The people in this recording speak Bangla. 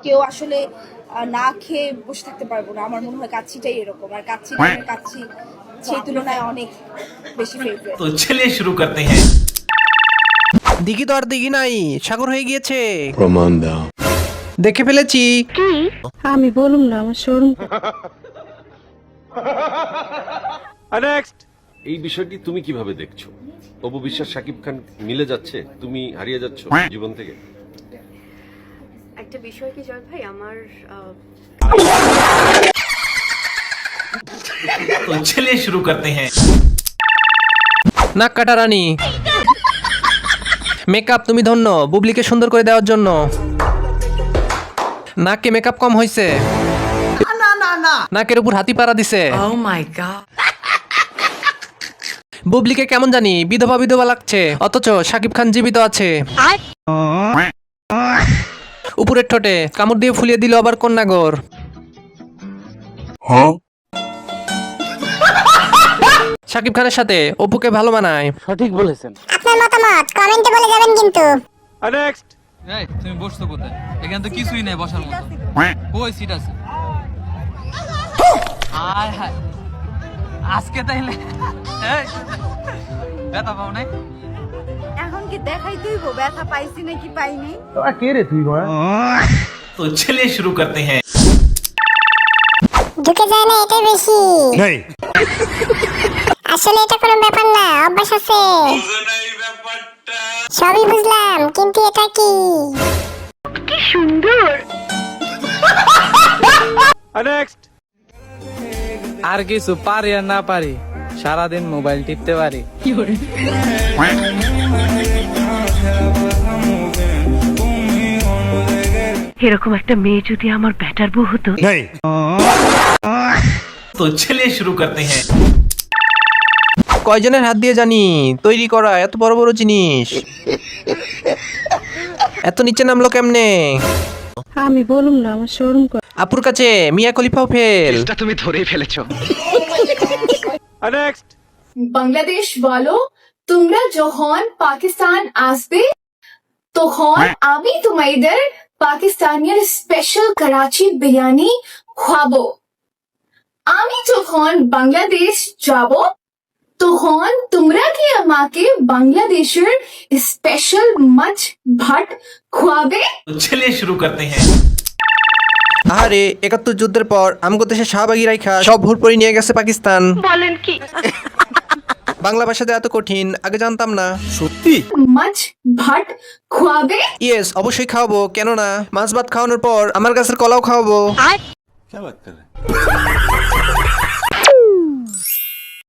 কেউ আসলে না খেয়ে বসে থাকতে পারবো না। আমার মনে হয় কাচ্চিটাই এরকম, আর কাচ্চি সেই তুলনায় অনেক বেশি ফেভারিট। তো চলিए शुरू करते हैं। দিঘি তো আর দিঘি নাই, সাগর হয়ে গিয়েছে। প্রমাণ দাও। দেখে ফেলেছি। আমি বলুম না, আমার শোরুম। এই বিষয়টি তুমি কিভাবে দেখছো? অপু বিশ্বাস শাকিব খান মিলে যাচ্ছে, তুমি হারিয়ে যাচ্ছ জীবন থেকে। একটা বিষয় কি জয় ভাই, আমার तो चलिए शुरू करते हैं। নাক কাটা রানী, মেকআপ তুমি ধন্য বুবলিকে সুন্দর করে দেওয়ার জন্য। নাকে মেকআপ কম হয়েছে, নাকের উপর হাতি পাড়া দিছে। বুবলিকে কেমন জানি বিধবা বিধবা লাগছে, অথচ শাকিব খান জীবিত আছে। উপরের ঠোঁটে কামড় দিয়ে ফুলিয়ে দিল আবার কন্যাগর। শাকিব খানের সাথে অপুকে ভালো মানায়। আপনার মতামত কমেন্টে বলে যাবেন কিন্তু। এই তুমি বসছো কোথায়? এখানে তো কিছুই নেই বসার মতো। ওই সিট আছে। আয় হায়, আজকে তাইলে এই ব্যথা পাও নাই? এখন কি দেখাই তুইব ব্যথা পাইছি নাকি পাইনি? तो चलिए शुरू करते हैं। ঢুকে যায় না এটাই বেশি। আসলে এটা কোনো ব্যাপার না, অভ্যাস আছে। সবই বুঝলাম, কিন্তু এটা কি? কি সুন্দর। আর কিছু পারি আর না পারি, সারাদিন মোবাইল টিপতে পারি। এরকম একটা মেয়ে যদি আমার ব্যাটার বউ হতো। तो चलिए शुरू करते हैं। কয়জনের হাত দিয়ে জানি তৈরি করা এত বড় বড় জিনিস, এত নিচে নামলো কেমনে? আমি বলুম না, আমার শোরুম। আপুর কাছে মিয়া খলিফাও ফেল। তুমি ধরেই ফেলেছো। বাংলাদেশ বলো, তোমরা যখন পাকিস্তান আসবে তখন আমি তোমাদের পাকিস্তানের স্পেশাল করাচি বিরিয়ানি খাবো। আমি যখন বাংলাদেশ যাব তখন তোমরা কি আমাকে বাংলাদেশের স্পেশাল মাছ ভাত খাওয়াবে? तो चलिए शुरू करते हैं। আরে ৭১ যুদ্ধের পর আমগো দেশে শাহবাগী রাইখা সব হুড়পড়ি নিয়ে গেছে পাকিস্তান। বলেন কি? বাংলা ভাষাতে এত কঠিন, আগে জানতাম না। মাছ ভাত খাওয়াবে? ইয়েস, অবশ্যই খাওয়াবো, কেন না। মাছ ভাত খাওয়ানোর পর আমার গাছের কলাও খাওয়াবো।